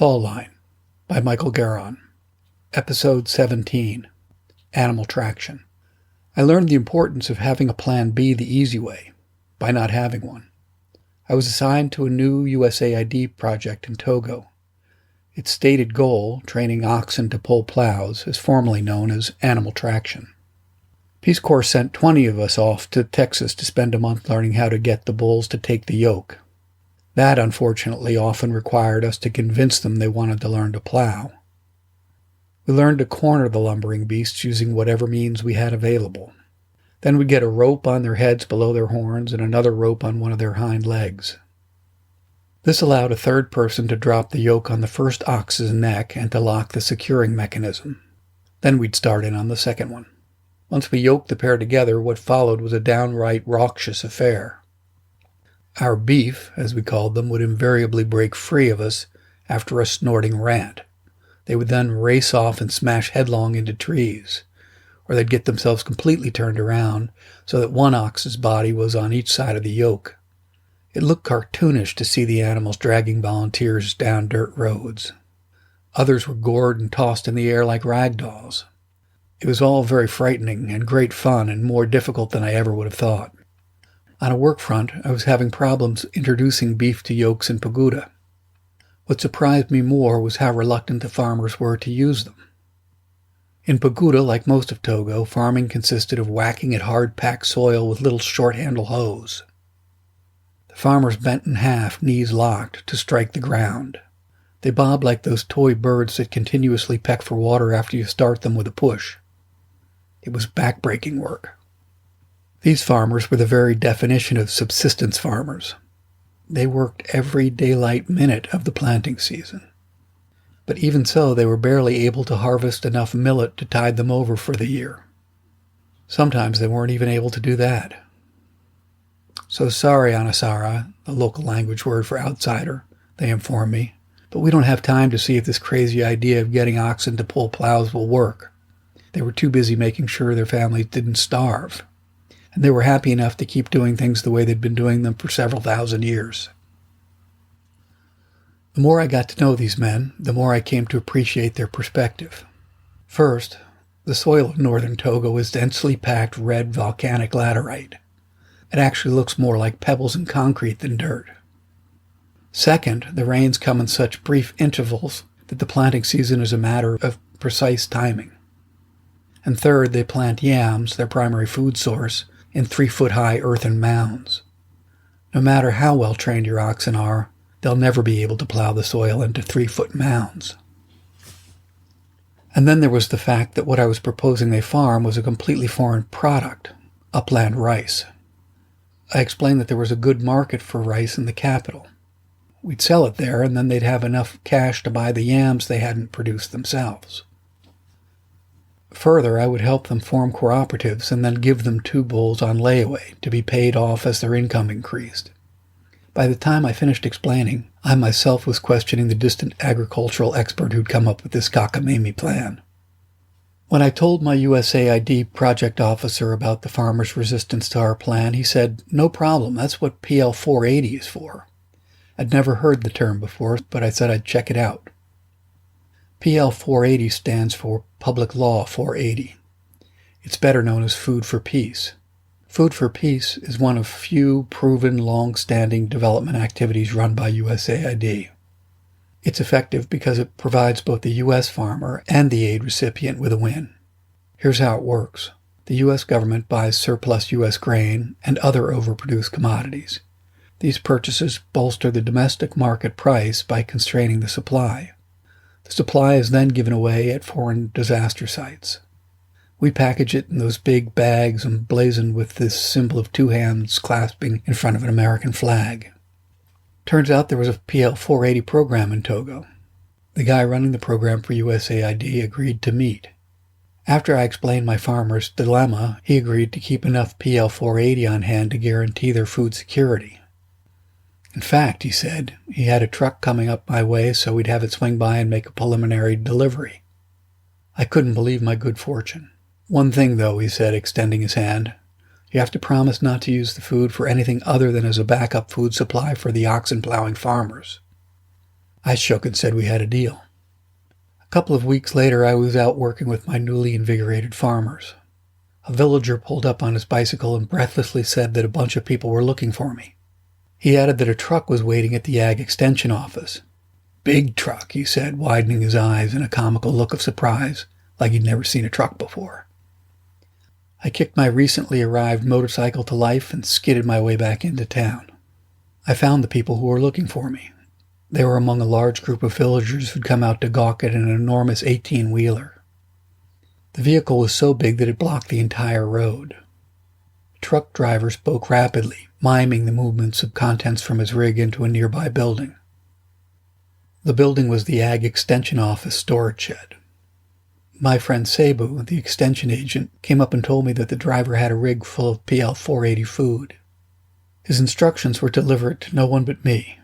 Fall Line by Michael Garon. Episode 17. Animal Traction. I learned the importance of having a plan B the easy way, by not having one. I was assigned to a new USAID project in Togo. Its stated goal, training oxen to pull plows, is formally known as animal traction. Peace Corps sent 20 of us off to Texas to spend a month learning how to get the bulls to take the yoke. That, unfortunately, often required us to convince them they wanted to learn to plow. We learned to corner the lumbering beasts using whatever means we had available. Then we'd get a rope on their heads below their horns and another rope on one of their hind legs. This allowed a third person to drop the yoke on the first ox's neck and to lock the securing mechanism. Then we'd start in on the second one. Once we yoked the pair together, what followed was a downright raucous affair. Our beef, as we called them, would invariably break free of us after a snorting rant. They would then race off and smash headlong into trees, or they'd get themselves completely turned around so that one ox's body was on each side of the yoke. It looked cartoonish to see the animals dragging volunteers down dirt roads. Others were gored and tossed in the air like rag dolls. It was all very frightening and great fun and more difficult than I ever would have thought. On a work front, I was having problems introducing beef to yokes in Pagoda. What surprised me more was how reluctant the farmers were to use them. In Pagoda, like most of Togo, farming consisted of whacking at hard-packed soil with little short-handle hoes. The farmers bent in half, knees locked, to strike the ground. They bobbed like those toy birds that continuously peck for water after you start them with a push. It was back-breaking work. These farmers were the very definition of subsistence farmers. They worked every daylight minute of the planting season. But even so, they were barely able to harvest enough millet to tide them over for the year. Sometimes they weren't even able to do that. So sorry, Anasara, the local language word for outsider, they informed me, but we don't have time to see if this crazy idea of getting oxen to pull plows will work. They were too busy making sure their families didn't starve. And they were happy enough to keep doing things the way they'd been doing them for several thousand years. The more I got to know these men, the more I came to appreciate their perspective. First, the soil of northern Togo is densely packed red volcanic laterite. It actually looks more like pebbles and concrete than dirt. Second, the rains come in such brief intervals that the planting season is a matter of precise timing. And third, they plant yams, their primary food source, in 3-foot-high earthen mounds. No matter how well trained your oxen are, they'll never be able to plow the soil into 3-foot mounds. And then there was the fact that what I was proposing they farm was a completely foreign product, upland rice. I explained that there was a good market for rice in the capital. We'd sell it there, and then they'd have enough cash to buy the yams they hadn't produced themselves. Further, I would help them form cooperatives and then give them 2 bulls on layaway to be paid off as their income increased. By the time I finished explaining, I myself was questioning the distant agricultural expert who'd come up with this cockamamie plan. When I told my USAID project officer about the farmers' resistance to our plan, he said, "No problem, that's what PL 480 is for." I'd never heard the term before, but I said I'd check it out. PL 480 stands for Public Law 480. It's better known as Food for Peace. Food for Peace is one of few proven long-standing development activities run by USAID. It's effective because it provides both the U.S. farmer and the aid recipient with a win. Here's how it works. The U.S. government buys surplus U.S. grain and other overproduced commodities. These purchases bolster the domestic market price by constraining the supply. The supply is then given away at foreign disaster sites. We package it in those big bags emblazoned with this symbol of 2 hands clasping in front of an American flag. Turns out there was a PL 480 program in Togo. The guy running the program for USAID agreed to meet. After I explained my farmer's dilemma, he agreed to keep enough PL 480 on hand to guarantee their food security. In fact, he said, he had a truck coming up my way so we'd have it swing by and make a preliminary delivery. I couldn't believe my good fortune. "One thing, though," he said, extending his hand. "You have to promise not to use the food for anything other than as a backup food supply for the oxen plowing farmers." I shook and said we had a deal. A couple of weeks later, I was out working with my newly invigorated farmers. A villager pulled up on his bicycle and breathlessly said that a bunch of people were looking for me. He added that a truck was waiting at the Ag Extension office. Big truck, he said, widening his eyes in a comical look of surprise, like he'd never seen a truck before. I kicked my recently arrived motorcycle to life and skidded my way back into town. I found the people who were looking for me. They were among a large group of villagers who'd come out to gawk at an enormous 18-wheeler. The vehicle was so big that it blocked the entire road. The truck driver spoke rapidly, miming the movements of contents from his rig into a nearby building. The building was the Ag Extension office storage shed. My friend Cebu, the extension agent, came up and told me that the driver had a rig full of PL-480 food. His instructions were to deliver it to no one but me.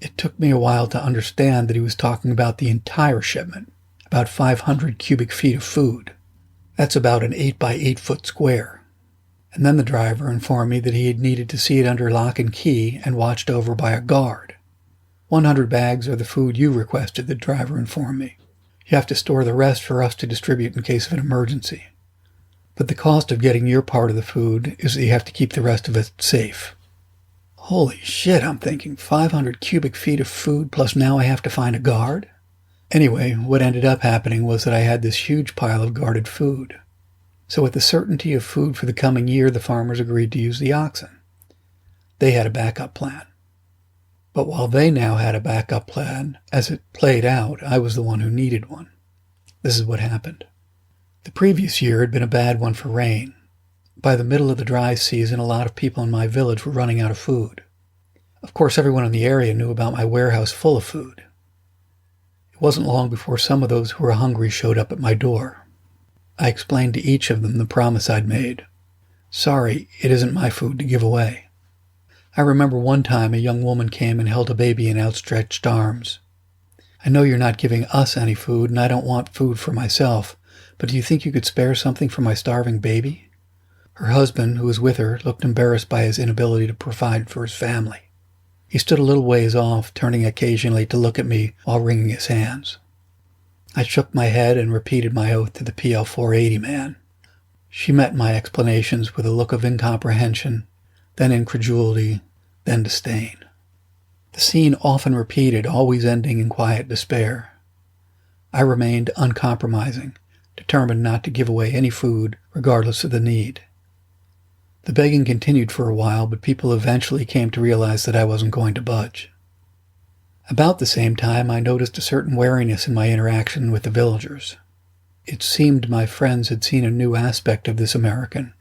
It took me a while to understand that he was talking about the entire shipment, about 500 cubic feet of food. That's about an 8 by 8 foot square. And then the driver informed me that he had needed to see it under lock and key and watched over by a guard. 100 bags are the food you requested, the driver informed me. You have to store the rest for us to distribute in case of an emergency. But the cost of getting your part of the food is that you have to keep the rest of it safe. Holy shit, I'm thinking, 500 cubic feet of food plus now I have to find a guard? Anyway, what ended up happening was that I had this huge pile of guarded food. So with the certainty of food for the coming year, the farmers agreed to use the oxen. They had a backup plan. But while they now had a backup plan, as it played out, I was the one who needed one. This is what happened. The previous year had been a bad one for rain. By the middle of the dry season, a lot of people in my village were running out of food. Of course, everyone in the area knew about my warehouse full of food. It wasn't long before some of those who were hungry showed up at my door. I explained to each of them the promise I'd made. Sorry, it isn't my food to give away. I remember one time a young woman came and held a baby in outstretched arms. I know you're not giving us any food, and I don't want food for myself, but do you think you could spare something for my starving baby? Her husband, who was with her, looked embarrassed by his inability to provide for his family. He stood a little ways off, turning occasionally to look at me while wringing his hands. I shook my head and repeated my oath to the PL-480 man. She met my explanations with a look of incomprehension, then incredulity, then disdain. The scene often repeated, always ending in quiet despair. I remained uncompromising, determined not to give away any food, regardless of the need. The begging continued for a while, but people eventually came to realize that I wasn't going to budge. About the same time, I noticed a certain wariness in my interaction with the villagers. It seemed my friends had seen a new aspect of this American,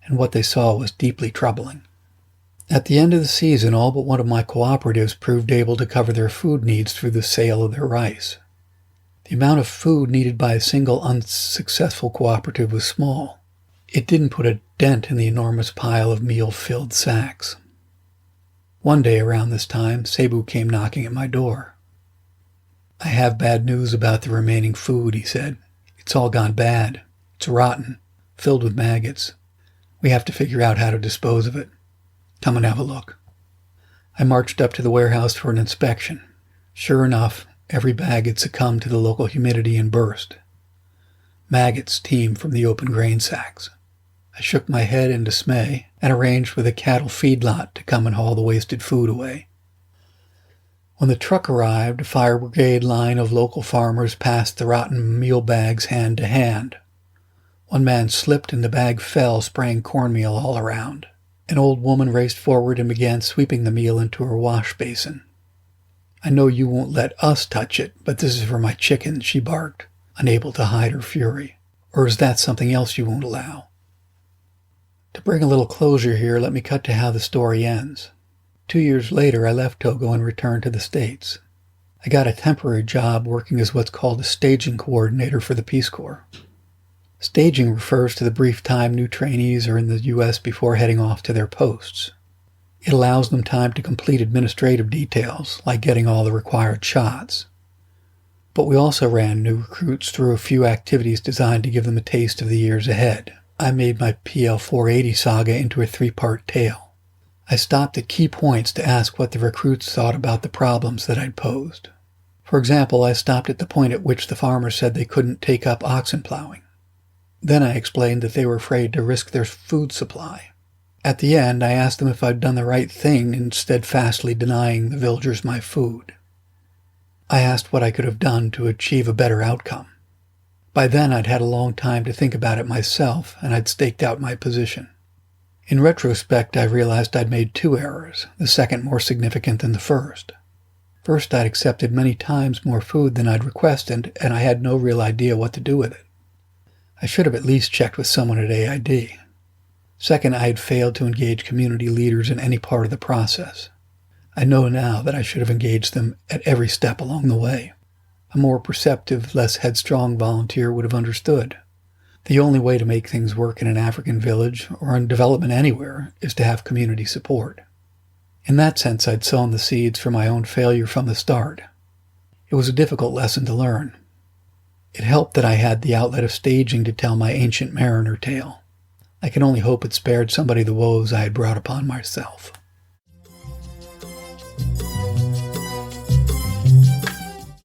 and what they saw was deeply troubling. At the end of the season, all but one of my cooperatives proved able to cover their food needs through the sale of their rice. The amount of food needed by a single unsuccessful cooperative was small. It didn't put a dent in the enormous pile of meal-filled sacks. One day around this time, Cebu came knocking at my door. I have bad news about the remaining food, he said. It's all gone bad. It's rotten, filled with maggots. We have to figure out how to dispose of it. Come and have a look. I marched up to the warehouse for an inspection. Sure enough, every bag had succumbed to the local humidity and burst. Maggots steamed from the open grain sacks. I shook my head in dismay and arranged with a cattle feedlot to come and haul the wasted food away. When the truck arrived, a fire brigade line of local farmers passed the rotten meal bags hand to hand. One man slipped and the bag fell, spraying cornmeal all around. An old woman raced forward and began sweeping the meal into her wash basin. I know you won't let us touch it, but this is for my chickens, she barked, unable to hide her fury. Or is that something else you won't allow? To bring a little closure here, let me cut to how the story ends. 2 years later, I left Togo and returned to the States. I got a temporary job working as what's called a staging coordinator for the Peace Corps. Staging refers to the brief time new trainees are in the U.S. before heading off to their posts. It allows them time to complete administrative details, like getting all the required shots. But we also ran new recruits through a few activities designed to give them a taste of the years ahead. I made my PL-480 saga into a 3-part tale. I stopped at key points to ask what the recruits thought about the problems that I'd posed. For example, I stopped at the point at which the farmers said they couldn't take up oxen plowing. Then I explained that they were afraid to risk their food supply. At the end, I asked them if I'd done the right thing in steadfastly denying the villagers my food. I asked what I could have done to achieve a better outcome. By then, I'd had a long time to think about it myself, and I'd staked out my position. In retrospect, I realized I'd made 2 errors, the second more significant than the first. First, I'd accepted many times more food than I'd requested, and I had no real idea what to do with it. I should have at least checked with someone at AID. Second, I had failed to engage community leaders in any part of the process. I know now that I should have engaged them at every step along the way. A more perceptive, less headstrong volunteer would have understood. The only way to make things work in an African village, or in development anywhere, is to have community support. In that sense, I'd sown the seeds for my own failure from the start. It was a difficult lesson to learn. It helped that I had the outlet of staging to tell my ancient mariner tale. I can only hope it spared somebody the woes I had brought upon myself.